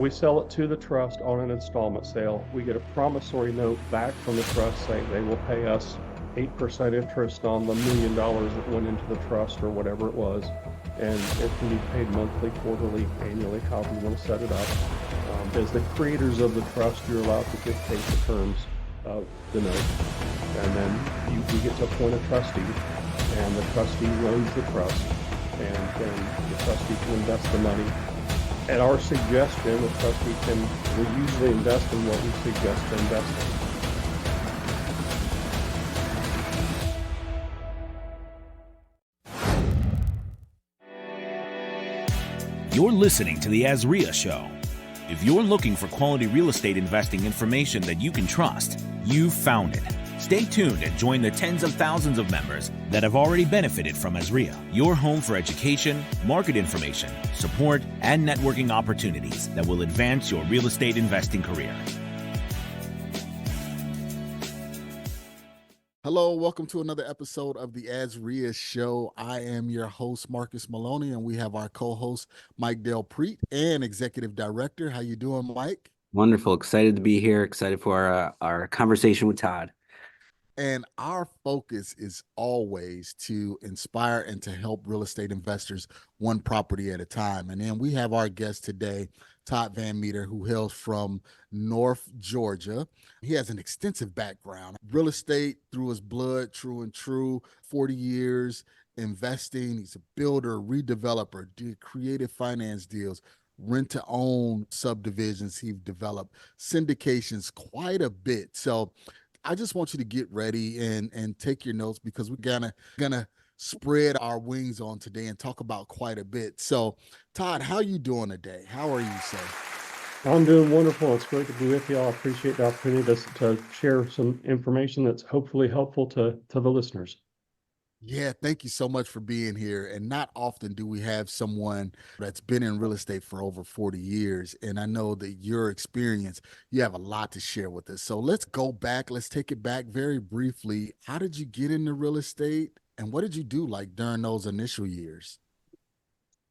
We sell it to the trust on an installment sale. We get a promissory note back from the trust saying they will pay us 8% interest on the $1 million that went into the trust or whatever it was. And it can be paid monthly, quarterly, annually, however you want to set it up. As the creators of the trust, you're allowed to dictate the terms of the note. And then we get to appoint a trustee, and the trustee runs the trust, and then the trustee can invest the money. At our suggestion, the trustee will usually invest in what we suggest to invest in. You're listening to the AZREIA Show. If you're looking for quality real estate investing information that you can trust, you've found it. Stay tuned and join the tens of thousands of members that have already benefited from AZREIA, your home for education, market information, support, and networking opportunities that will advance your real estate investing career. Hello, welcome to another episode of the AZREIA Show. I am your host, Marcus Maloney, and we have our co-host, Mike Del Prete, and Executive Director. How you doing, Mike? Wonderful. Excited to be here. Excited for our conversation with Todd. And our focus is always to inspire and to help real estate investors one property at a time. And then we have our guest today, Todd VanMeter, who hails from North Georgia. He has an extensive background, real estate through his blood, true and true, 40 years investing. He's a builder, redeveloper, did creative finance deals, rent-to-own subdivisions he's developed, syndications, quite a bit. So I just want you to get ready and take your notes, because we're gonna spread our wings on today and talk about quite a bit. So, Todd, how you doing today? How are you, sir? I'm doing wonderful. It's great to be with you. I appreciate the opportunity to share some information that's hopefully helpful to the listeners. Yeah, thank you so much for being here. And not often do we have someone that's been in real estate for over 40 years. And I know that your experience, you have a lot to share with us. So let's go back. Let's take it back very briefly. How did you get into real estate, and what did you do like during those initial years?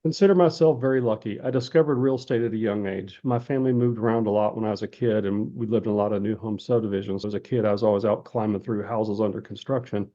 Consider myself very lucky. I discovered real estate at a young age. My family moved around a lot when I was a kid, and we lived in a lot of new home subdivisions. As a kid, I was always out climbing through houses under construction.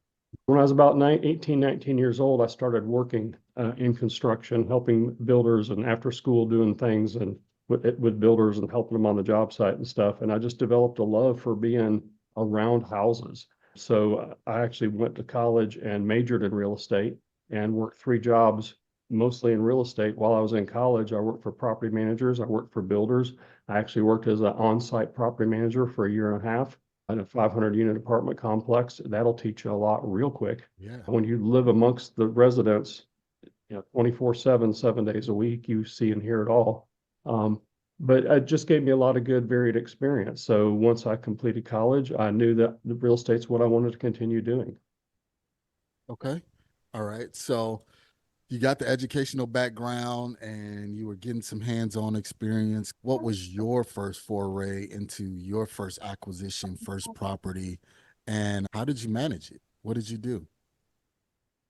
When I was about 18, 19 years old, I started working in construction, helping builders, and after school doing things and with builders and helping them on the job site and stuff. And I just developed a love for being around houses. So I actually went to college and majored in real estate and worked 3 jobs, mostly in real estate. While I was in college, I worked for property managers. I worked for builders. I actually worked as an on-site property manager for a year and a half in a 500-unit apartment complex. That'll teach you a lot real quick. Yeah. When you live amongst the residents, 24/7, 7 days a week, you see and hear it all. But it just gave me a lot of good, varied experience. So once I completed college, I knew that the real estate's what I wanted to continue doing. Okay. All right. So you got the educational background and you were getting some hands-on experience. What was your first foray into your first acquisition, first property, and how did you manage it? What did you do?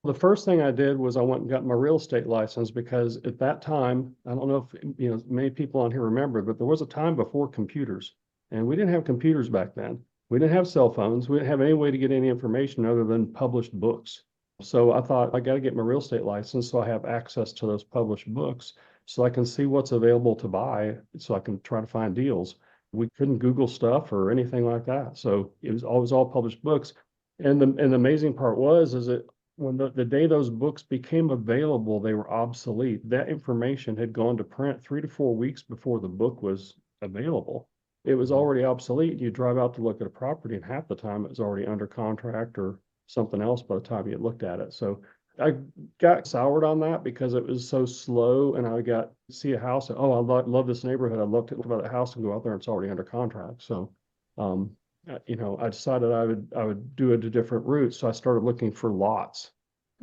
The first thing I did was I went and got my real estate license, because at that time, I don't know if many people on here remember, but there was a time before computers, and we didn't have computers back then. We didn't have cell phones. We didn't have any way to get any information other than published books. So I thought, I got to get my real estate license so I have access to those published books, so I can see what's available to buy, so I can try to find deals. We couldn't Google stuff or anything like that. So it was always all published books. And the amazing part is that when the day those books became available, they were obsolete. That information had gone to print 3 to 4 weeks before the book was available. It was already obsolete. You drive out to look at a property, and half the time it was already under contract or something else by the time you looked at it. So I got soured on that because it was so slow, and I got to see a house. And, I love this neighborhood. I looked at the house and go out there, and it's already under contract. So, I decided I would do it a different route. So I started looking for lots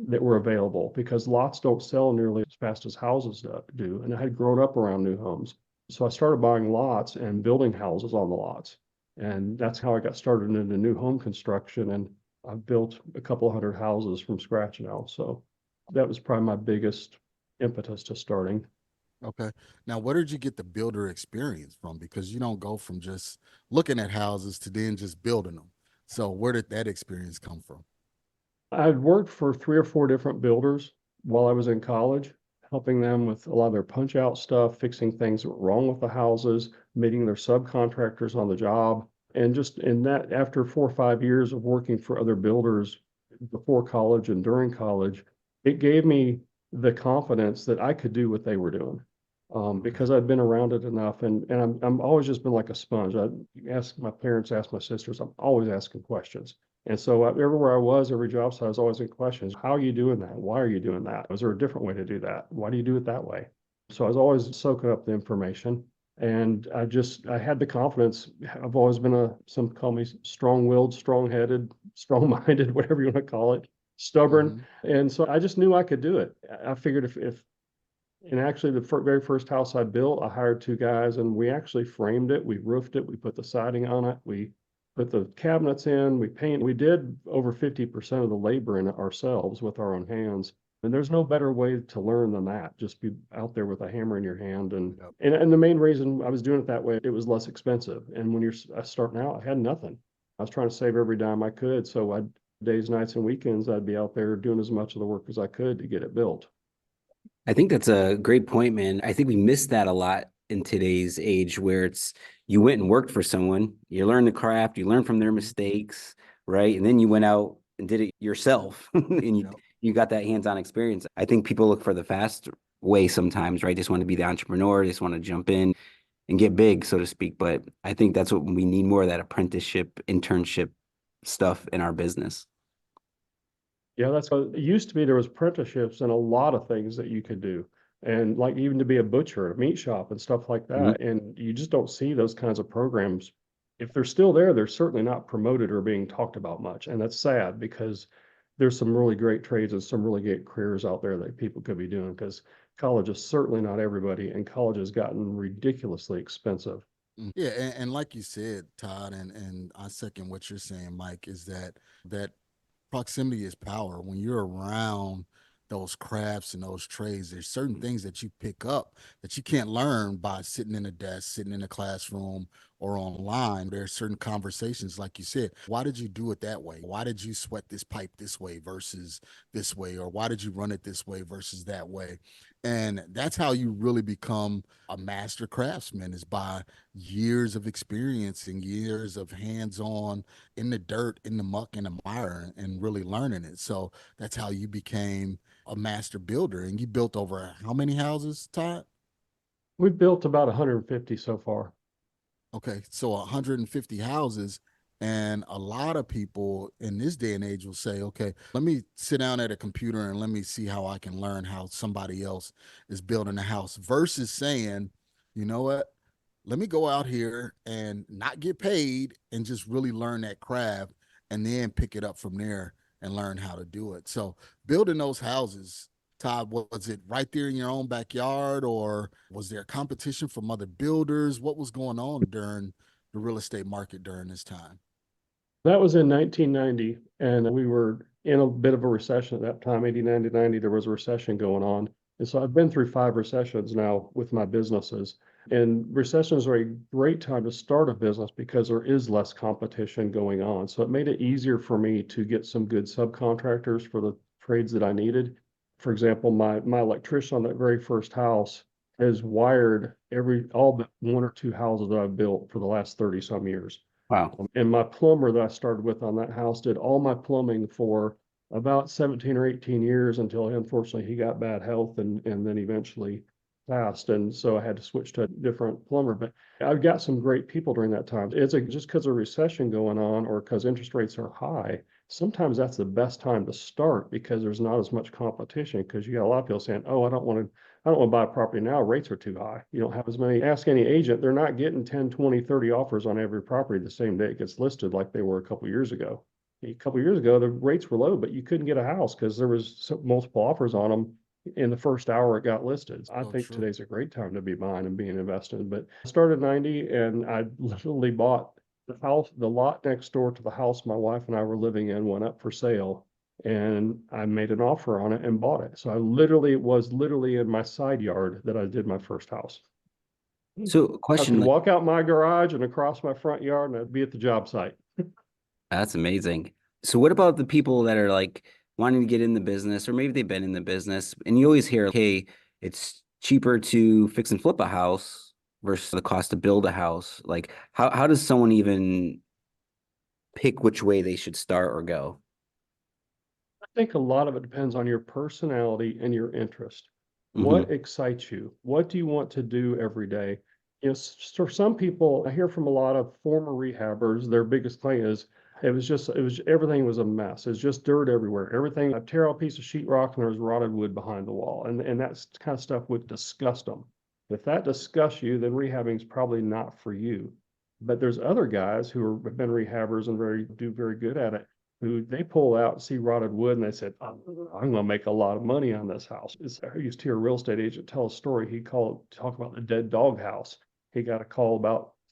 that were available, because lots don't sell nearly as fast as houses do. And I had grown up around new homes. So I started buying lots and building houses on the lots. And that's how I got started into new home construction. And I've built a couple hundred houses from scratch now. So that was probably my biggest impetus to starting. Okay. Now, where did you get the builder experience from? Because you don't go from just looking at houses to then just building them. So where did that experience come from? I'd worked for 3 or 4 different builders while I was in college, helping them with a lot of their punch out stuff, fixing things that were wrong with the houses, meeting their subcontractors on the job. And just in that, after 4 or 5 years of working for other builders before college and during college, it gave me the confidence that I could do what they were doing. Because I'd been around it enough, and I'm always just been like a sponge. I ask my parents, ask my sisters, I'm always asking questions. And so everywhere I was, every job site, I was always in questions. How are you doing that? Why are you doing that? Was there a different way to do that? Why do you do it that way? So I was always soaking up the information. And I had the confidence. I've always been some call me strong-willed, strong-headed, strong-minded, whatever you want to call it, stubborn. Hmm. And so I just knew I could do it. I figured if and actually the very first house I built, I hired 2 guys and we actually framed it. We roofed it. We put the siding on it. We put the cabinets in. We painted. We did over 50% of the labor in it ourselves with our own hands. And there's no better way to learn than that. Just be out there with a hammer in your hand. And Yep. and the main reason I was doing it that way, it was less expensive. And when you're starting out, I had nothing. I was trying to save every dime I could. So I'd days, nights, and weekends, I'd be out there doing as much of the work as I could to get it built. I think that's a great point, man. I think we miss that a lot in today's age where it's you went and worked for someone, you learned the craft, you learned from their mistakes, right? And then you went out and did it yourself and Yep. you got that hands-on experience. I think people look for the fast way sometimes, right? Just want to be the entrepreneur, just want to jump in and get big, so to speak. But I think that's what we need more of that apprenticeship, internship stuff in our business. Yeah, that's what it used to be. There was apprenticeships and a lot of things that you could do. And like even to be a butcher at a meat shop and stuff like Mhm. that. And you just don't see those kinds of programs. If they're still there, they're certainly not promoted or being talked about much. And that's sad because there's some really great trades and some really great careers out there that people could be doing because college is certainly not everybody, and college has gotten ridiculously expensive. Yeah, and like you said, Todd, and I second what you're saying, Mike, is that proximity is power. When you're around those crafts and those trades, there's certain things that you pick up that you can't learn by sitting in a desk, sitting in a classroom, or online. There's certain conversations, like you said. Why did you do it that way? Why did you sweat this pipe this way versus this way? Or why did you run it this way versus that way? And that's how you really become a master craftsman, is by years of experience and years of hands-on in the dirt, in the muck, in the mire, and really learning it. So that's how you became a master builder. And you built over how many houses, Todd? We've built about 150 so far. Okay, so 150 houses. And a lot of people in this day and age will say, okay, let me sit down at a computer and let me see how I can learn how somebody else is building a house, versus saying, you know what? Let me go out here and not get paid and just really learn that craft and then pick it up from there and learn how to do it. So building those houses, Todd, was it right there in your own backyard, or was there competition from other builders? What was going on during the real estate market during this time? That was in 1990, and we were in a bit of a recession at that time. 89 to 90, there was a recession going on. And so I've been through 5 recessions now with my businesses. And recessions are a great time to start a business because there is less competition going on. So it made it easier for me to get some good subcontractors for the trades that I needed. For example, my electrician on that very first house has wired all but 1 or 2 houses that I've built for the last 30 some years. Wow. And my plumber that I started with on that house did all my plumbing for about 17 or 18 years until unfortunately he got bad health and then eventually passed. And so I had to switch to a different plumber. But I've got some great people during that time. Just because of recession going on or because interest rates are high, sometimes that's the best time to start because there's not as much competition because you got a lot of people saying, oh, I don't want to buy a property now. Rates are too high. You don't have as many. Ask any agent. They're not getting 10, 20, 30 offers on every property the same day it gets listed like they were a couple of years ago. A couple of years ago, the rates were low, but you couldn't get a house because there was multiple offers on them in the first hour it got listed. I So think true. today's a great time to be buying and being invested. But I started 90 and I literally bought the lot next door to the house my wife and I were living in went up for sale. and I made an offer on it and bought it. So it was literally in my side yard that I did my first house. So a I question, could like, walk out my garage and across my front yard and I'd be at the job site. that's amazing. So what about the people that are like wanting to get in the business, or maybe they've been in the business, and you always hear, hey, it's cheaper to fix and flip a house versus the cost to build a house. Like, how does someone even pick which way they should start or go? I think a lot of it depends on your personality and your interest. Hmm. What excites you? What do you want to do every day? You know, for some people, I hear from a lot of former rehabbers, their biggest complaint is everything was a mess. It's just dirt everywhere. Everything, I tear out a piece of sheetrock and there's rotted wood behind the wall. And that kind of stuff would disgust them. If that disgusts you, then rehabbing is probably not for you. But there's other guys have been rehabbers and do very good at it, who they pull out and see rotted wood and they said, I'm going to make a lot of money on this house. I used to hear a real estate agent tell a story. Talk about the dead dog house. He got a call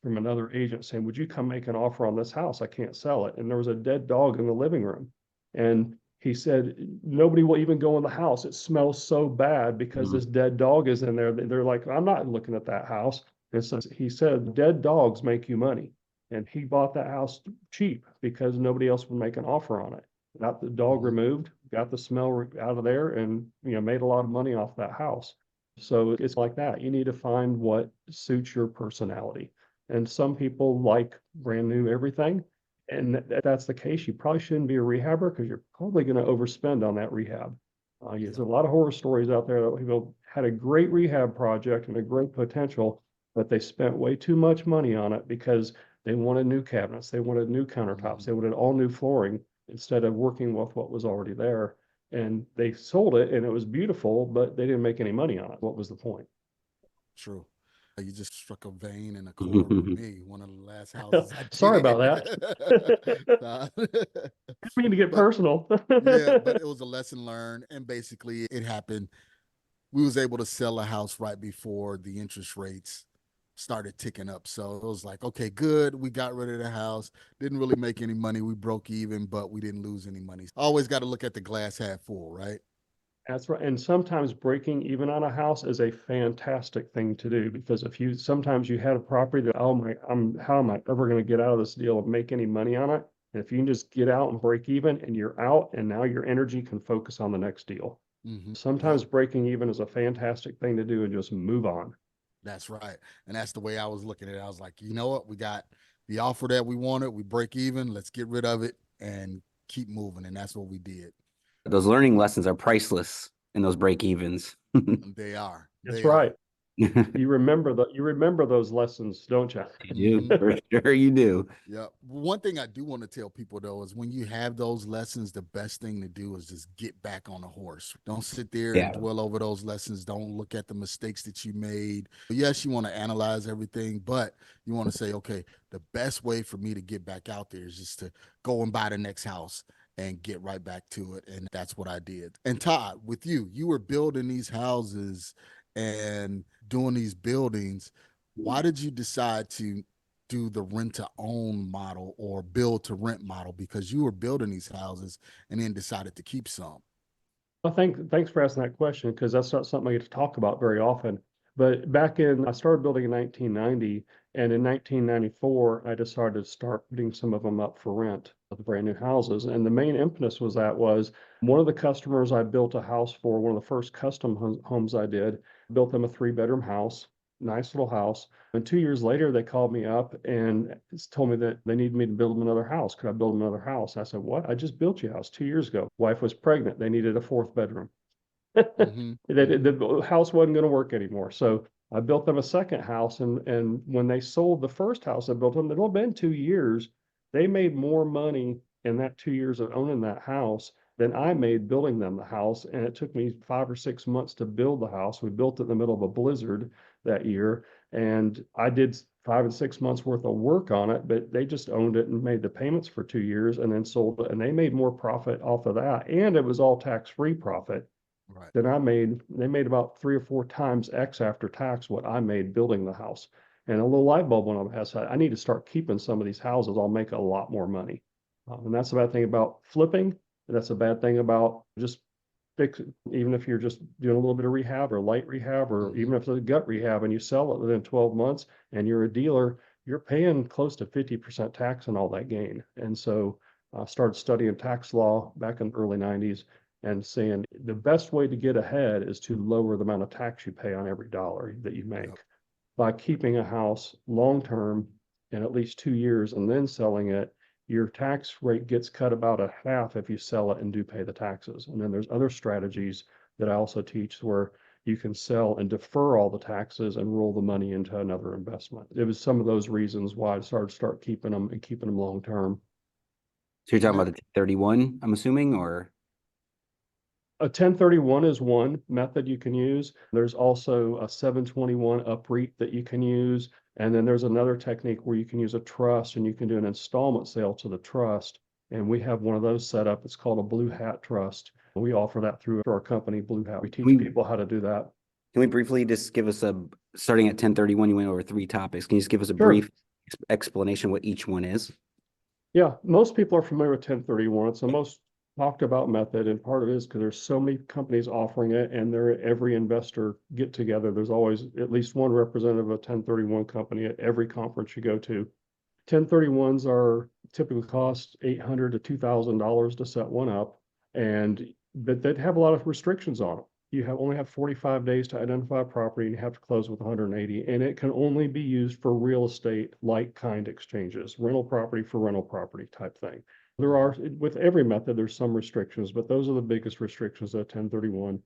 from another agent saying, would you come make an offer on this house? I can't sell it. And there was a dead dog in the living room. And he said, nobody will even go in the house. It smells so bad because this dead dog is in there. They're like, I'm not looking at that house. And so he said, dead dogs make you money. And he bought that house cheap because nobody else would make an offer on it. Got the dog removed, got the smell out of there, and made a lot of money off that house. So it's like that. You need to find what suits your personality. And some people like brand new everything. And that's the case. You probably shouldn't be a rehabber because you're probably going to overspend on that rehab. There's a lot of horror stories out there that people had a great rehab project and a great potential, but they spent way too much money on it because they wanted new cabinets, they wanted new countertops, they wanted all new flooring instead of working with what was already there. And they sold it and it was beautiful, but they didn't make any money on it. What was the point? True. You just struck a vein in a chord with me. One of the last houses I Sorry did. about that. Nah. Didn't mean to get But personal. yeah, but it was a lesson learned, and basically it happened. We was able to sell a house right before the interest rates started ticking up. So it was like, okay, good. We got rid of the house. Didn't really make any money. We broke even, but we didn't lose any money. Always got to look at the glass half full, right? That's right. And sometimes breaking even on a house is a fantastic thing to do because sometimes you had a property that, oh my, how am I ever going to get out of this deal and make any money on it? And if you can just get out and break even and you're out and now your energy can focus on the next deal. Yep. Sometimes breaking even is a fantastic thing to do and just move on. That's right. And that's the way I was looking at it. I was like, you know what? We got the offer that we wanted. We break even. Let's get rid of it and keep moving. And that's what we did. Those learning lessons are priceless in those break evens. They are. That's They are. right. You remember those lessons, don't you? You do, for sure you do. Yeah. One thing I do want to tell people though is when you have those lessons, the best thing to do is just get back on a horse. Don't sit there and Yeah. dwell over those lessons. Don't look at the mistakes that you made. Yes, you want to analyze everything, but you want to say, okay, the best way for me to get back out there is just to go and buy the next house and get right back to it. And that's what I did. And Todd, with you were building these houses and doing these buildings. Why did you decide to do the rent to own model or build to rent model? Because you were building these houses and then decided to keep some. Well, thanks for asking that question because that's not something I get to talk about very often. But I started building in 1990, and in 1994, I decided to start putting some of them up for rent, the brand new houses. And the main impetus was one of the customers I built a house for, one of the first custom homes I did, built them a 3-bedroom house, nice little house. And 2 years later, they called me up and told me that they needed me to build them another house. Could I build them another house? I said, what? I just built you a house 2 years ago. Wife was pregnant. They needed a 4th bedroom. The house wasn't going to work anymore. So I built them a second house. And when they sold the first house I built them, it had been 2 years. They made more money in that 2 years of owning that house than I made building them the house. And it took me 5 or 6 months to build the house. We built it in the middle of a blizzard that year. And I did 5 and 6 months worth of work on it, but they just owned it and made the payments for 2 years and then sold it. And they made more profit off of that. And it was all tax-free profit. Right. Then they made about 3 or 4 times X after tax what I made building the house. And a little light bulb went on. I said, I need to start keeping some of these houses. I'll make a lot more money. And that's the bad thing about flipping That's a bad thing about just fix, even if you're just doing a little bit of rehab or light rehab, or even if it's a gut rehab and you sell it within 12 months and you're a dealer, you're paying close to 50% tax on all that gain. And so I started studying tax law back in the early 90s and saying the best way to get ahead is to lower the amount of tax you pay on every dollar that you make by keeping a house long-term in at least 2 years and then selling it. Your tax rate gets cut about a half if you sell it and do pay the taxes. And then there's other strategies that I also teach where you can sell and defer all the taxes and roll the money into another investment. It was some of those reasons why I start keeping them and keeping them long term. So you're talking about the 31, I'm assuming, or? A 1031 is one method you can use. There's also a 721 UPREIT that you can use. And then there's another technique where you can use a trust and you can do an installment sale to the trust. And we have one of those set up. It's called a Blue Hat Trust. We offer that through our company, Blue Hat. We teach people how to do that. Can we briefly just give us starting at 1031, you went over 3 topics. Can you just give us a Sure. brief explanation what each one is? Yeah, most people are familiar with 1031. It's the most talked about method, and part of it is because there's so many companies offering it, and they're at every investor get together. There's always at least one representative of a 1031 company at every conference you go to. 1031s are typically cost $800 to $2,000 to set one up, but they have a lot of restrictions on them. You only have 45 days to identify a property, and you have to close with 180, and it can only be used for real estate like kind exchanges, rental property for rental property type thing. There are, with every method, there's some restrictions, but those are the biggest restrictions of 1031.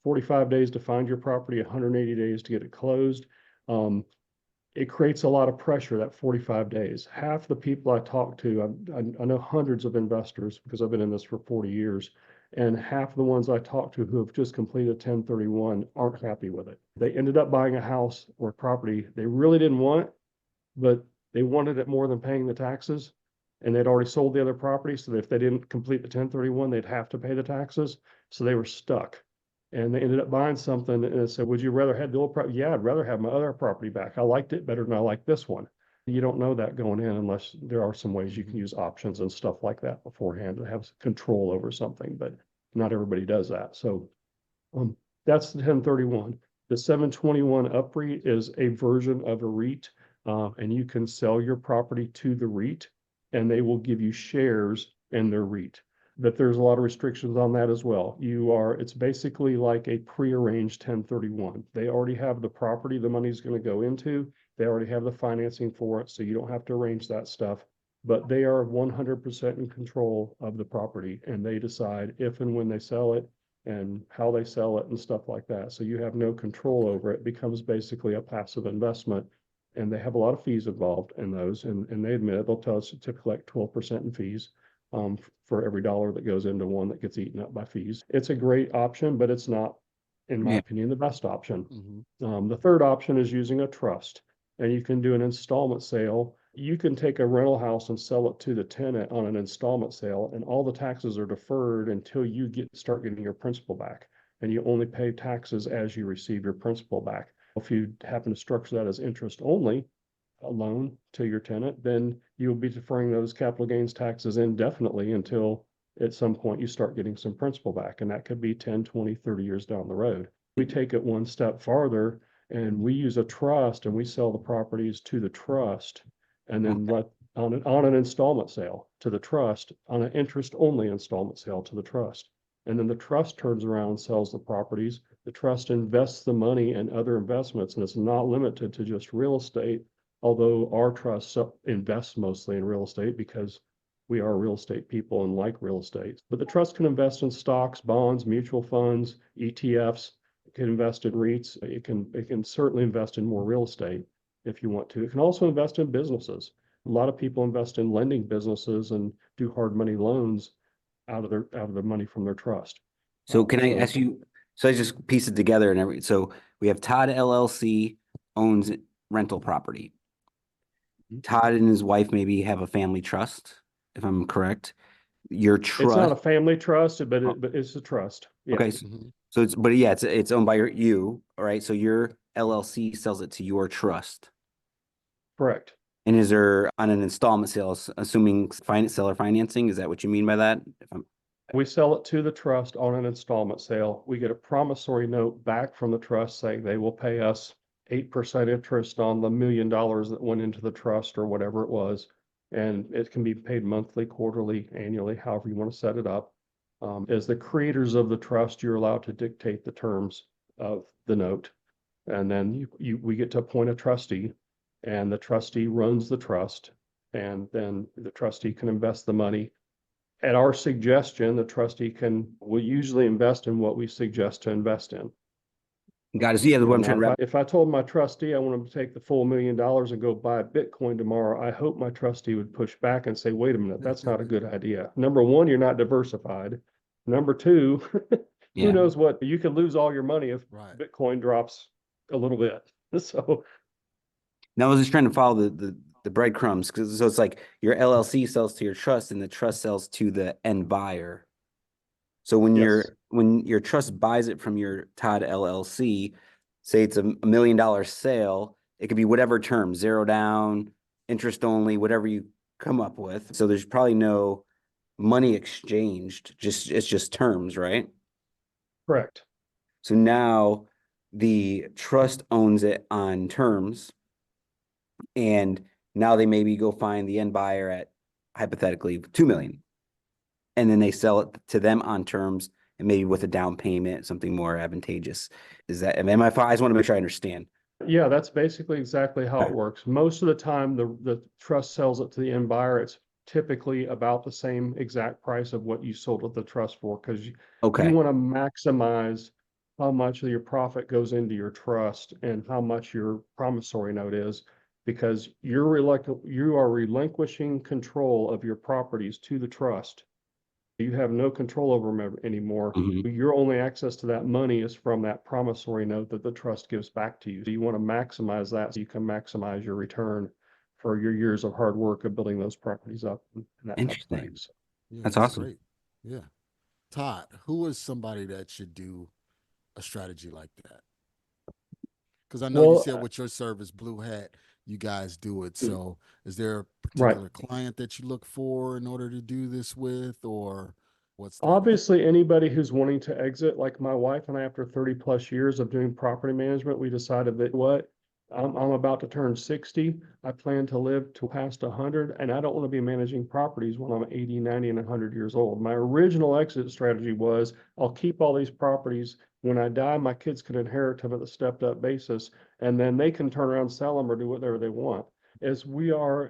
45 days to find your property, 180 days to get it closed. It creates a lot of pressure, that 45 days. Half the people I talk to, I know hundreds of investors because I've been in this for 40 years, and half the ones I talk to who have just completed 1031 aren't happy with it. They ended up buying a house or property they really didn't want it, but they wanted it more than paying the taxes. And they'd already sold the other property, so that if they didn't complete the 1031, they'd have to pay the taxes. So they were stuck. And they ended up buying something and it said, would you rather have the old property? Yeah, I'd rather have my other property back. I liked it better than I like this one. You don't know that going in unless there are some ways you can use options and stuff like that beforehand to have control over something, but not everybody does that. So that's the 1031. The 721 UPREIT is a version of a REIT, and you can sell your property to the REIT and they will give you shares in their REIT. But there's a lot of restrictions on that as well. It's basically like a prearranged 1031. They already have the property the money's going to go into. They already have the financing for it, so you don't have to arrange that stuff. But they are 100% in control of the property, and they decide if and when they sell it and how they sell it and stuff like that. So you have no control over it. It becomes basically a passive investment. And they have a lot of fees involved in those, and they admit it. They'll tell us typically like 12% in fees for every dollar that goes into one that gets eaten up by fees. It's a great option, but it's not, in my opinion, the best option. The third option is using a trust, and you can do an installment sale. You can take a rental house and sell it to the tenant on an installment sale, and all the taxes are deferred until you start getting your principal back, and you only pay taxes as you receive your principal back. If you happen to structure that as interest only, a loan to your tenant, then you'll be deferring those capital gains taxes indefinitely until at some point you start getting some principal back. And that could be 10, 20, 30 years down the road. We take it one step farther and we use a trust and we sell the properties to the trust and then on an installment sale to the trust, on an interest only installment sale to the trust. And then the trust turns around and sells the properties. The trust invests the money in other investments, and it's not limited to just real estate, although our trust invests mostly in real estate because we are real estate people and like real estate. But the trust can invest in stocks, bonds, mutual funds, ETFs. It can invest in REITs. It can certainly invest in more real estate if you want to. It can also invest in businesses. A lot of people invest in lending businesses and do hard money loans out of the money from their trust. So can I ask you, so I just piece it together so we have Todd LLC owns rental property. Todd and his wife maybe have a family trust, if I'm correct. Your trust. It's not a family trust, but it's a trust. Yeah. Okay. So it's owned by you, all right? So your LLC sells it to your trust. Correct. And is there on an installment sale, assuming seller financing? Is that what you mean by that? We sell it to the trust on an installment sale. We get a promissory note back from the trust saying they will pay us 8% interest on the $1 million that went into the trust or whatever it was. And it can be paid monthly, quarterly, annually, however you want to set it up. As the creators of the trust, you're allowed to dictate the terms of the note. And then we get to appoint a trustee, and the trustee runs the trust. And then the trustee can invest the money. At our suggestion, the trustee will usually invest in what we suggest to invest in. Got it. So yeah, the You one know, I'm trying now, to if I told my trustee I want him to take the full $1 million and go buy Bitcoin tomorrow, I hope my trustee would push back and say, wait a minute, that's not a good idea. Number one, you're not diversified. Number two, who yeah. knows what, you could lose all your money if Right. Bitcoin drops a little bit. So Now I was just trying to follow the breadcrumbs, because so it's like your LLC sells to your trust and the trust sells to the end buyer. So when yes, when your trust buys it from your Todd LLC, say it's $1 million sale, it could be whatever term, 0 down, interest only, whatever you come up with. So there's probably no money exchanged, it's just terms, right? correct. So now the trust owns it on terms, and now they maybe go find the end buyer at hypothetically 2 million. And then they sell it to them on terms and maybe with a down payment, something more advantageous. Is that, am I, I just want to make sure I understand. Yeah, that's basically exactly how it works. Most of the time, the trust sells it to the end buyer. It's typically about the same exact price of what you sold it the trust for, because you Okay. want to maximize how much of your profit goes into your trust and how much your promissory note is, because you are relinquishing control of your properties to the trust. You have no control over them anymore. Mhm. Your only access to that money is from that promissory note that the trust gives back to you. So you want to maximize that so you can maximize your return for your years of hard work of building those properties up and that type of Interesting. thing. So, Yeah, That's that's awesome. great. Yeah. Todd, who is somebody that should do a strategy like that? Because I know you well, said with your service, Blue Hat, you guys do it. uh, So is there a right. particular client that you look for in order to do this with, or what's that about? Obviously, anybody who's wanting to exit, like my wife and I, after 30 plus years of doing property management, we decided that I'm about to turn 60. I plan to live to past 100, and I don't want to be managing properties when I'm 80, 90, and 100 years old. My original exit strategy was I'll keep all these properties. When I die, my kids can inherit them at a stepped up basis, and then they can turn around, sell them, or do whatever they want. As we are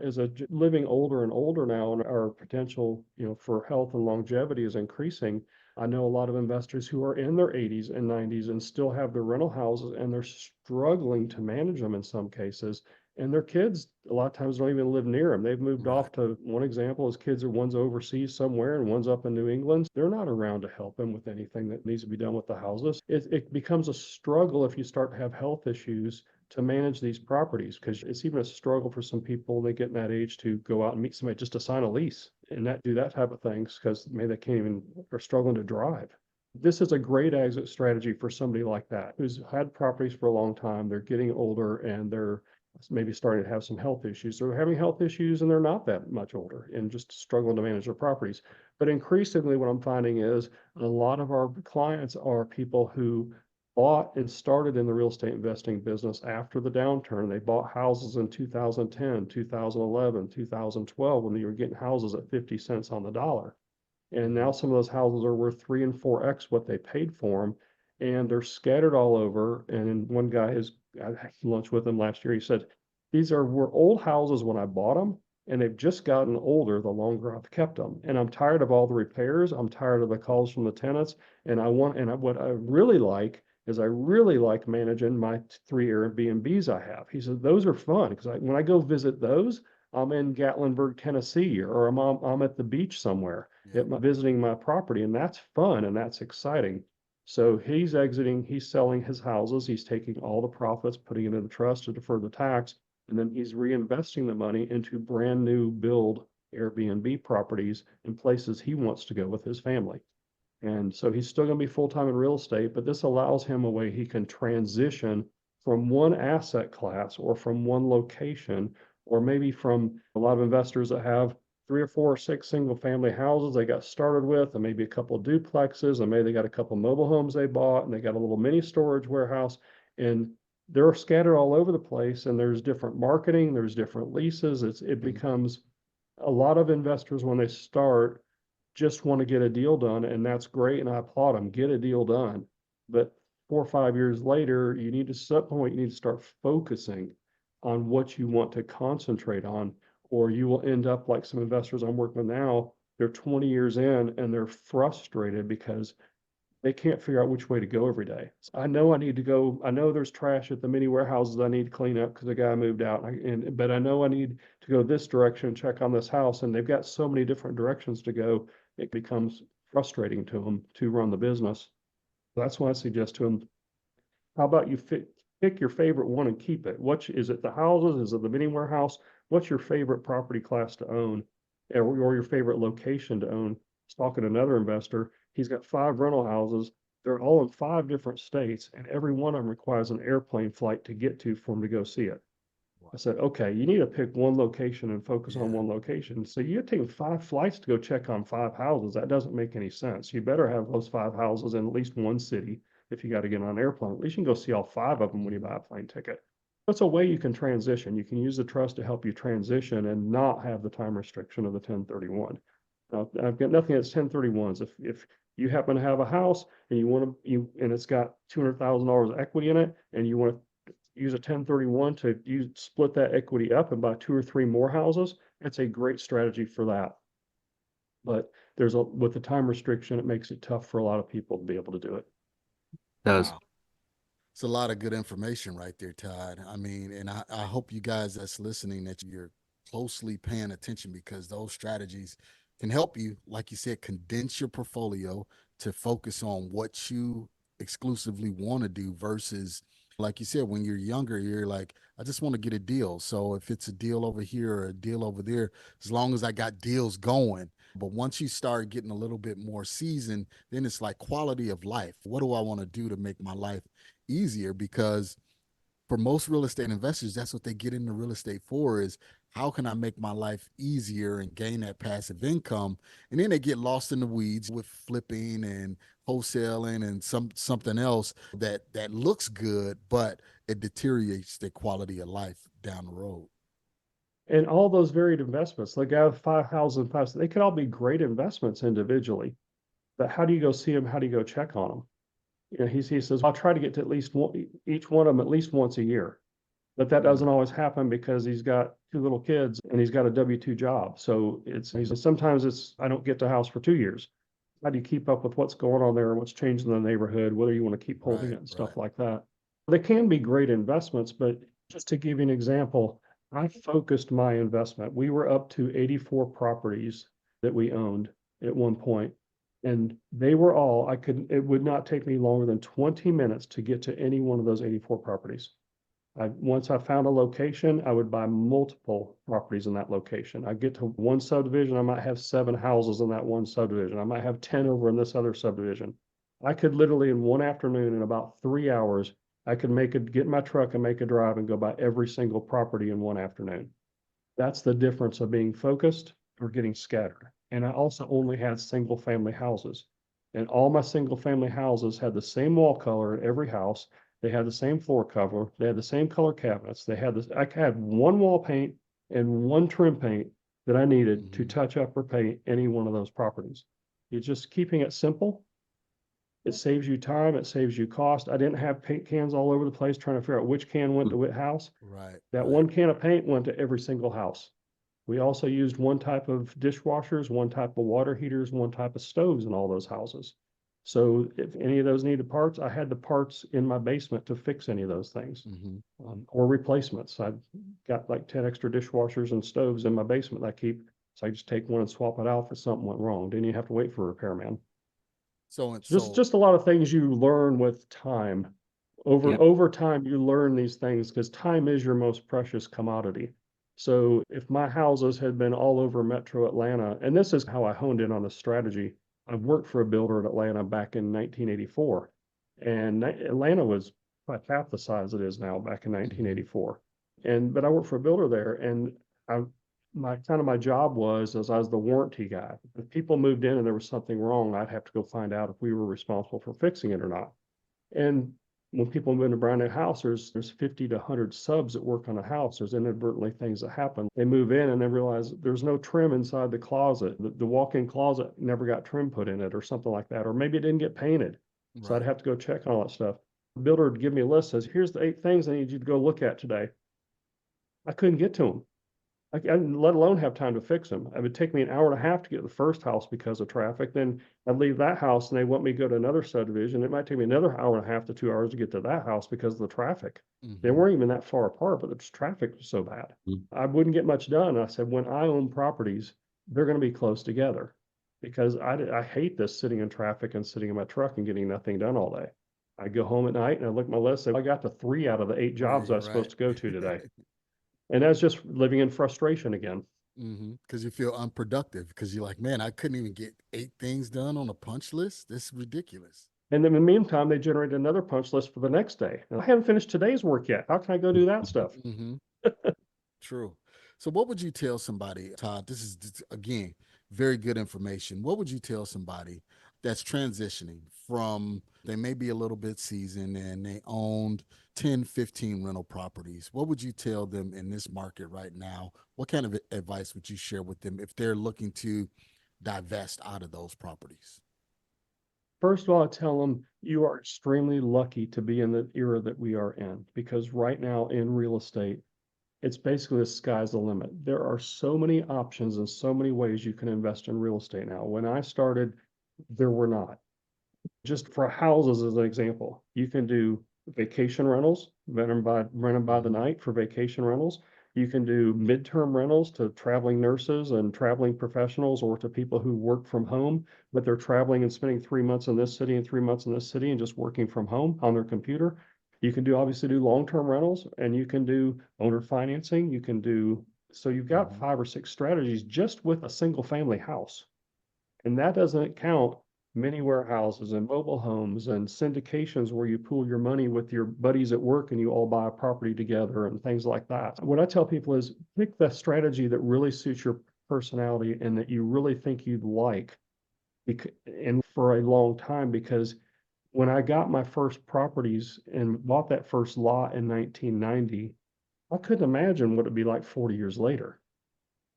living older and older now, and our potential, for health and longevity is increasing. I know a lot of investors who are in their 80s and 90s and still have their rental houses, and they're struggling to manage them in some cases. And their kids a lot of times don't even live near them. They've moved Right. off to, one example is kids are one's overseas somewhere and one's up in New England. They're not around to help them with anything that needs to be done with the houses. It becomes a struggle if you start to have health issues to manage these properties, because it's even a struggle for some people. They get in that age to go out and meet somebody just to sign a lease and do that type of things, because maybe they can't even, are struggling to drive. This is a great exit strategy for somebody like that who's had properties for a long time. They're getting older and they're maybe starting to have some health issues. They're having health issues and they're not that much older and just struggling to manage their properties. But increasingly, what I'm finding is a lot of our clients are people who bought and started in the real estate investing business after the downturn. They bought houses in 2010, 2011, 2012, when they were getting houses at 50 cents on the dollar. And now some of those houses are worth 3 and 4x what they paid for them. And they're scattered all over. And one guy I had lunch with him last year. He said, were old houses when I bought them, and they've just gotten older the longer I've kept them. And I'm tired of all the repairs. I'm tired of the calls from the tenants. And what I really like is I really like managing my 3 Airbnbs I have. He said, those are fun because when I go visit those, I'm in Gatlinburg, Tennessee, or I'm at the beach somewhere Yeah. visiting my property, and that's fun and that's exciting. So he's exiting, he's selling his houses, he's taking all the profits, putting it in the trust to defer the tax, and then he's reinvesting the money into brand new build Airbnb properties in places he wants to go with his family. And so he's still going to be full-time in real estate, but this allows him a way he can transition from one asset class or from one location, or maybe from a lot of investors that have 3 or 4 or 6 single family houses they got started with, and maybe a couple of duplexes, and maybe they got a couple mobile homes they bought, and they got a little mini storage warehouse, and they're scattered all over the place, and there's different marketing, there's different leases. It becomes a lot of investors when they start just want to get a deal done, and that's great, and I applaud them. Get a deal done. But 4 or 5 years later, you need to set point, you need to start focusing on what you want to concentrate on, or you will end up like some investors I'm working with now. They're 20 years in and they're frustrated because they can't figure out which way to go every day. I know I need to go. I know there's trash at the mini warehouses I need to clean up because the guy moved out. But I know I need to go this direction, check on this house, and they've got so many different directions to go. It becomes frustrating to them to run the business. That's why I suggest to them, how about you pick your favorite one and keep it? Is it the houses? Is it the mini warehouse? What's your favorite property class to own, or your favorite location to own? I was talking to another investor. He's got 5 rental houses. They're all in 5 different states, and every one of them requires an airplane flight to get to for him to go see it. I said, okay, you need to pick one location and focus on one location. So you're taking 5 flights to go check on 5 houses. That doesn't make any sense. You better have those 5 houses in at least one city. If you got to get on an airplane, at least you can go see all 5 of them when you buy a plane ticket. That's a way you can transition. You can use the trust to help you transition and not have the time restriction of the 1031. Now, I've got nothing against 1031s. If you happen to have a house and and it's got $200,000 equity in it, and you want to use a 1031 to split that equity up and buy 2 or 3 more houses, it's a great strategy for that. But with the time restriction, it makes it tough for a lot of people to be able to do it. Does. Wow. It's a lot of good information right there, Todd. I mean, and I hope you guys that's listening that you're closely paying attention, because those strategies can help you, like you said, condense your portfolio to focus on what you exclusively want to do versus, like you said, when you're younger, you're like, I just want to get a deal. So if it's a deal over here or a deal over there, as long as I got deals going. But once you start getting a little bit more seasoned, then it's like quality of life. What do I want to do to make my life easier? Because for most real estate investors, that's what they get into real estate for, is how can I make my life easier and gain that passive income? And then they get lost in the weeds with flipping and wholesaling and something else that looks good, but it deteriorates their quality of life down the road. And all those varied investments, the guy with 5 houses and 5, they could all be great investments individually. But how do you go see them? How do you go check on them? You know, he says, I'll try to get to at least each one of them at least once a year. But that doesn't always happen because he's got 2 little kids and he's got a W-2 job. So sometimes I don't get to house for 2 years. How do you keep up with what's going on there and what's changing in the neighborhood, whether you want to keep holding it and stuff like that? They can be great investments, but just to give you an example, I focused my investment. We were up to 84 properties that we owned at one point. And they were all, it would not take me longer than 20 minutes to get to any one of those 84 properties. Once I found a location, I would buy multiple properties in that location. I get to one subdivision, I might have 7 houses in that one subdivision. I might have 10 over in this other subdivision. I could literally in one afternoon, in about 3 hours, I could get in my truck and make a drive and go by every single property in one afternoon. That's the difference of being focused or getting scattered. And I also only had single family houses. And all my single family houses had the same wall color in every house. They had the same floor cover. They had the same color cabinets. I had one wall paint and one trim paint that I needed to touch up or paint any one of those properties. It's just keeping it simple. It saves you time. It saves you cost. I didn't have paint cans all over the place trying to figure out which can went to which house. That one can of paint went to every single house. We also used one type of dishwashers, one type of water heaters, one type of stoves in all those houses. So if any of those needed parts, I had the parts in my basement to fix any of those things, or replacements. I've got like 10 extra dishwashers and stoves in my basement that I keep. So I just take one and swap it out if something went wrong. Didn't even have to wait for a repairman. So just a lot of things you learn with time. Over time, you learn these things because time is your most precious commodity. So if my houses had been all over Metro Atlanta, and this is how I honed in on the strategy. I've worked for a builder in Atlanta back in 1984, and Atlanta was about half the size it is now back in 1984. But I worked for a builder there, and my job was, as I was the warranty guy. If people moved in and there was something wrong, I'd have to go find out if we were responsible for fixing it or not. And when people move into a brand new house, there's 50 to 100 subs that work on a house. There's inadvertently things that happen. They move in and they realize there's no trim inside the closet. The walk-in closet never got trim put in it or something like that, or maybe it didn't get painted. So I'd Right. have to go check on all that stuff. The builder would give me a list, says, here's the 8 things I need you to go look at today. I couldn't get to them. I didn't let alone have time to fix them. It would take me an hour and a half to get to the first house because of traffic. Then I'd leave that house and they want me to go to another subdivision. It might take me another hour and a half to 2 hours to get to that house because of the traffic. They Mhm. weren't even that far apart, but the traffic was so bad. Mm. I wouldn't get much done. I said, when I own properties, they're going to be close together because I hate this sitting in traffic and sitting in my truck and getting nothing done all day. I go home at night and I look at my list, say, I got to 3 out of the 8 jobs I was supposed to go to today. And that's just living in frustration again. Because you feel unproductive because you're like, man, I couldn't even get 8 things done on a punch list. This is ridiculous. And then in the meantime, they generate another punch list for the next day. I haven't finished today's work yet. How can I go do that stuff? True. So what would you tell somebody, Todd? This is again, very good information. What would you tell somebody that's transitioning from, they may be a little bit seasoned and they owned 10, 15 rental properties? What would you tell them in this market right now? What kind of advice would you share with them if they're looking to divest out of those properties? First of all, I tell them you are extremely lucky to be in the era that we are in, because right now in real estate, it's basically the sky's the limit. There are so many options and so many ways you can invest in real estate now. When I started, there were not. Just for houses as an example, you can do vacation rentals, rent them by the night for vacation rentals. You can do midterm rentals to traveling nurses and traveling professionals, or to people who work from home, but they're traveling and spending 3 months in this city and 3 months in this city and just working from home on their computer. You can obviously do long-term rentals, and you can do owner financing. So you've got 5 or 6 strategies just with a single family house. And that doesn't count many warehouses and mobile homes and syndications where you pool your money with your buddies at work and you all buy a property together and things like that. What I tell people is pick the strategy that really suits your personality and that you really think you'd like, and for a long time, because when I got my first properties and bought that first lot in 1990, I couldn't imagine what it'd be like 40 years later.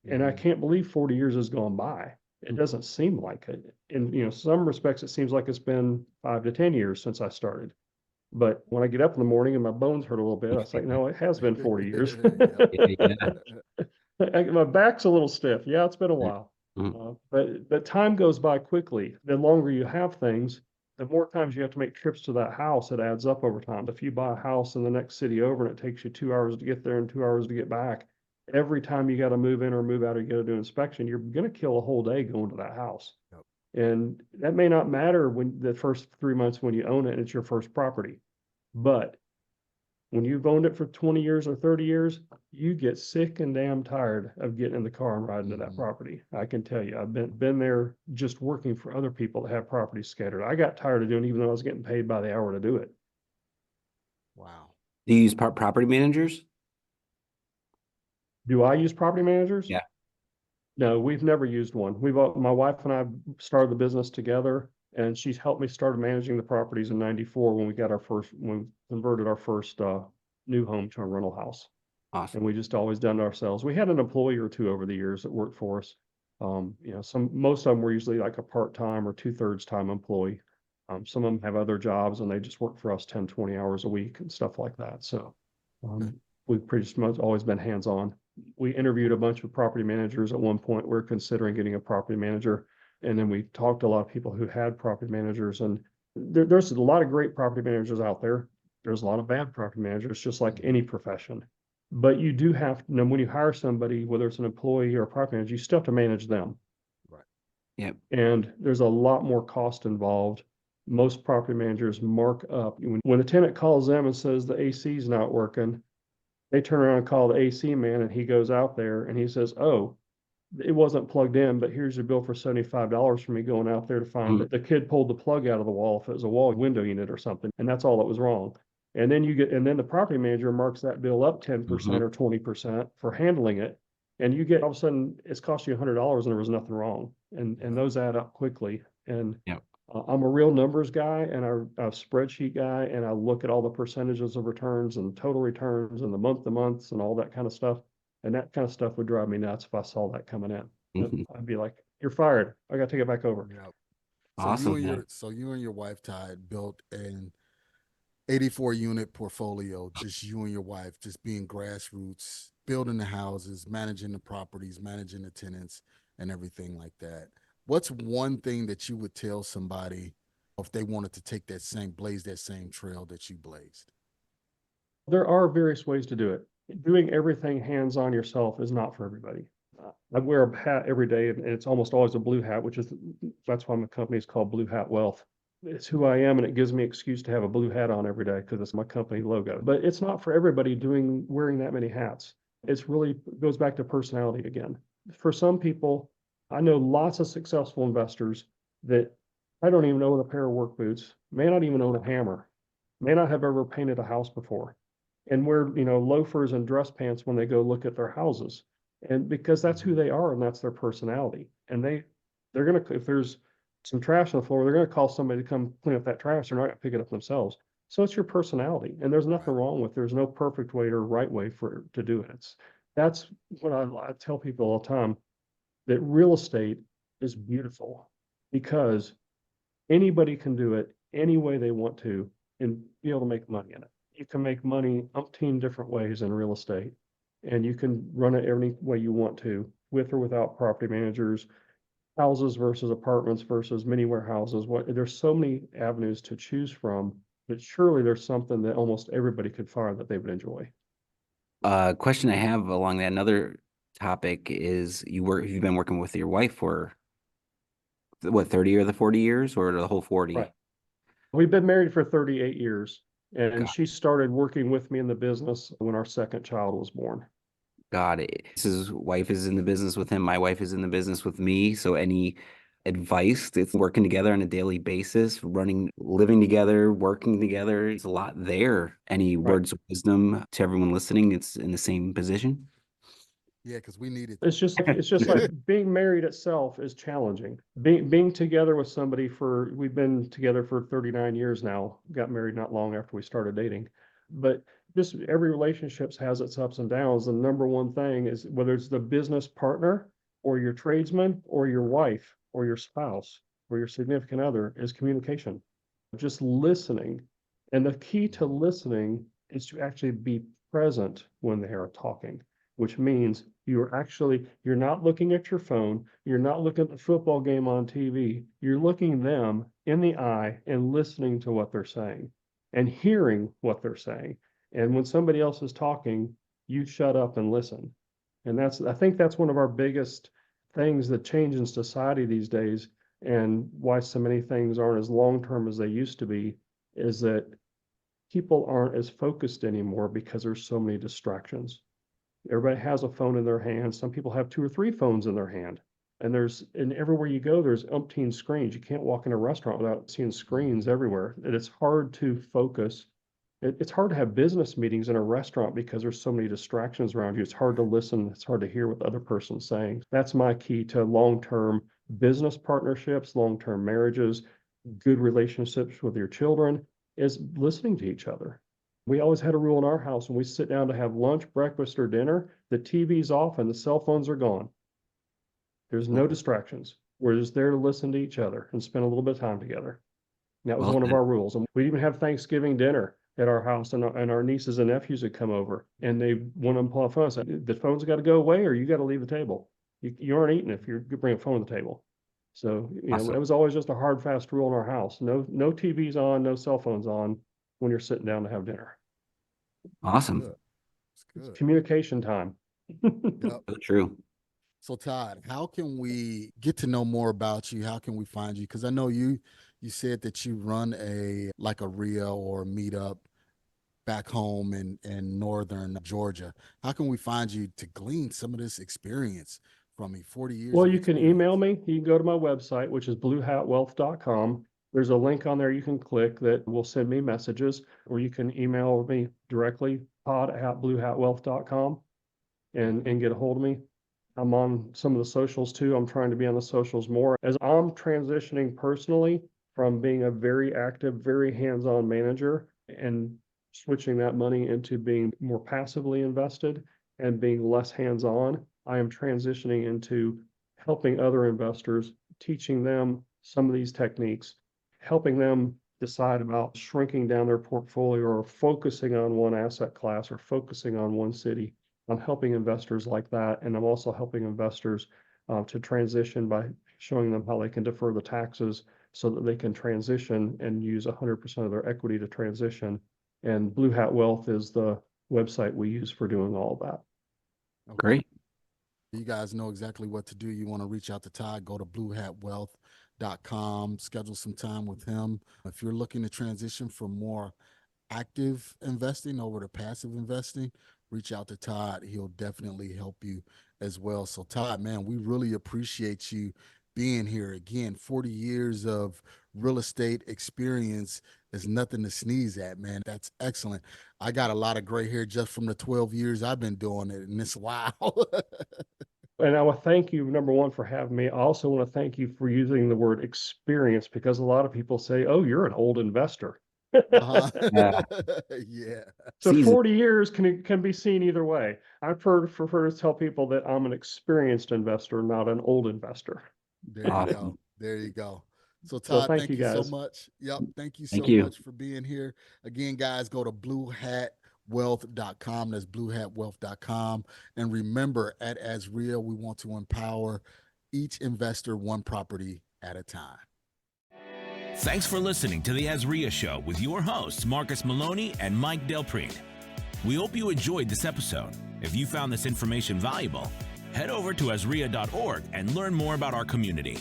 And I can't believe 40 years has gone by. It doesn't seem like it. In some respects, it seems like it's been 5 to 10 years since I started. But when I get up in the morning and my bones hurt a little bit, I say, no, it has been 40 years. My back's a little stiff. Yeah, it's been a while. But time goes by quickly. The longer you have things, the more times you have to make trips to that house. It adds up over time. If you buy a house in the next city over and it takes you 2 hours to get there and 2 hours to get back, every time you got to move in or move out or you got to do inspection, you're going to kill a whole day going to that house. Yep. And that may not matter when the first 3 months when you own it and it's your first property. But when you've owned it for 20 years or 30 years, you get sick and damn tired of getting in the car and riding to that property. I can tell you, I've been there just working for other people that have properties scattered. I got tired of doing it, even though I was getting paid by the hour to do it. Wow. Do you use property managers? Do I use property managers? Yeah. No, we've never used one. My wife and I started the business together, and she's helped me start managing the properties in '94 when we converted our first new home to a rental house. Awesome. And we just always done it ourselves. We had an employee or two over the years that worked for us. Most of them were usually like a part-time or 2/3 time employee. Some of them have other jobs and they just work for us 10, 20 hours a week and stuff like that. So we've pretty much always been hands-on. We interviewed a bunch of property managers at one point. We're considering getting a property manager. And then we talked to a lot of people who had property managers, and there's a lot of great property managers out there. There's a lot of bad property managers, just like any profession. But you do have to know when you hire somebody, whether it's an employee or a property manager, you still have to manage them. Right. Yep. And there's a lot more cost involved. Most property managers mark up. When a tenant calls them and says the AC is not working, they turn around and call the AC man, and he goes out there and he says, oh, it wasn't plugged in, but here's your bill for $75 for me going out there to find that the kid pulled the plug out of the wall if it was a wall window unit or something, and that's all that was wrong. And then the property manager marks that bill up 10% or 20% for handling it. And you get, all of a sudden, it's cost you $100 and there was nothing wrong. And those add up quickly. And Yep. I'm a real numbers guy and a spreadsheet guy, and I look at all the percentages of returns and total returns and the month to months and all that kind of stuff. And that kind of stuff would drive me nuts if I saw that coming in. Mhm. I'd be like, "You're fired. I got to take it back over." Yep. Awesome. So you and your wife, Todd, built an 84 unit portfolio, just you and your wife, just being grassroots, building the houses, managing the properties, managing the tenants, and everything like that. What's one thing that you would tell somebody if they wanted to take blaze that same trail that you blazed? There are various ways to do it. Doing everything hands-on yourself is not for everybody. I wear a hat every day, and it's almost always a blue hat, that's why my company is called Blue Hat Wealth. It's who I am, and it gives me excuse to have a blue hat on every day because it's my company logo. But it's not for everybody wearing that many hats. It's really goes back to personality again. For some people, I know lots of successful investors that I don't even own a pair of work boots, may not even own a hammer, may not have ever painted a house before, and wear, loafers and dress pants when they go look at their houses. And because that's who they are and that's their personality. And they're gonna, if there's some trash on the floor, they're gonna call somebody to come clean up that trash. They're not gonna pick it up themselves. So it's your personality, and there's nothing wrong with, there's no perfect way or right way to do it. That's what I tell people all the time, that real estate is beautiful because anybody can do it any way they want to and be able to make money in it. You can make money umpteen different ways in real estate, and you can run it any way you want to, with or without property managers, houses versus apartments versus mini warehouses. There's so many avenues to choose from, but surely there's something that almost everybody could find that they would enjoy. Question I have along that, another topic is you've been working with your wife for what, 30 or the 40 years or the whole 40? Right. We've been married for 38 years, and God, she started working with me in the business when our second child was born. God, his wife is in the business with him. My wife is in the business with me. So any advice, it's working together on a daily basis, living together, working together. It's a lot there. Any Right. words of wisdom to everyone listening? It's in the same position. Yeah, because we needed It's just like being married itself is challenging. Being together with somebody we've been together for 39 years now, got married not long after we started dating. But just every relationship has its ups and downs. The number one thing is, whether it's the business partner or your tradesman or your wife or your spouse or your significant other, is communication. Just listening. And the key to listening is to actually be present when they are talking, which means you're not looking at your phone, you're not looking at the football game on TV, you're looking them in the eye and listening to what they're saying and hearing what they're saying. And when somebody else is talking, you shut up and listen. And I think that's one of our biggest things that change in society these days, and why so many things aren't as long-term as they used to be, is that people aren't as focused anymore because there's so many distractions. Everybody has a phone in their hand. Some people have 2 or 3 phones in their hand. And everywhere you go, there's umpteen screens. You can't walk in a restaurant without seeing screens everywhere. And it's hard to focus. It's hard to have business meetings in a restaurant because there's so many distractions around you. It's hard to listen. It's hard to hear what the other person's saying. That's my key to long-term business partnerships, long-term marriages, good relationships with your children, is listening to each other. We always had a rule in our house: when we sit down to have lunch, breakfast, or dinner, the TV's off and the cell phones are gone. There's no distractions. We're just there to listen to each other and spend a little bit of time together. And that was Well one of said. our rules. And we even have Thanksgiving dinner at our house, and our nieces and nephews would come over, and one of them pull a phone and say, "The phone's got to go away, or you got to leave the table. You aren't eating if you bring a phone to the table." So, Awesome. it was always just a hard, fast rule in our house. No TVs on, no cell phones on when you're sitting down to have dinner. Awesome. good. It's good. Communication time. Yep. So true. So Todd, how can we get to know more about you? How can we find you? Because I know you said that you run a RIA or a meetup back home in northern Georgia. How can we find you to glean some of this experience from me? 40 years. Well, of you can experience. email me. You can go to my website, which is bluehatwealth.com. There's a link on there you can click that will send me messages, or you can email me directly, todd@bluehatwealth.com, and get a hold of me. I'm on some of the socials too. I'm trying to be on the socials more as I'm transitioning personally from being a very active, very hands-on manager and switching that money into being more passively invested and being less hands-on. I am transitioning into helping other investors, teaching them some of these techniques, helping them decide about shrinking down their portfolio or focusing on one asset class or focusing on one city. I'm helping investors like that. And I'm also helping investors to transition by showing them how they can defer the taxes so that they can transition and use 100% of their equity to transition. And Blue Hat Wealth is the website we use for doing all that. Okay. Great. You guys know exactly what to do. You want to reach out to Todd, go to bluehatwealth.com, schedule some time with him. If you're looking to transition from more active investing over to passive investing, reach out to Todd. He'll definitely help you as well. So Todd, man, we really appreciate you being here again. 40 years of real estate experience is nothing to sneeze at, man. That's excellent. I got a lot of gray hair just from the 12 years I've been doing it, and it's wow. And I want to thank you, number one, for having me. I also want to thank you for using the word experience because a lot of people say, oh, you're an old investor. Uh-huh. Yeah. Yeah. So Season. 40 years can be seen either way. I prefer to tell people that I'm an experienced investor, not an old investor. There you Awesome. go. There you go. So So Todd, thank thank you you so guys. much. Yep. Thank you Thank so you. much for being here. Again, guys, go to bluehatwealth.com. That's bluehatwealth.com. And remember, at AZREIA, we want to empower each investor one property at a time. Thanks for listening to the AZREIA Show with your hosts, Marcus Maloney and Mike Del Prete. We hope you enjoyed this episode. If you found this information valuable, head over to AZREIA.org and learn more about our community.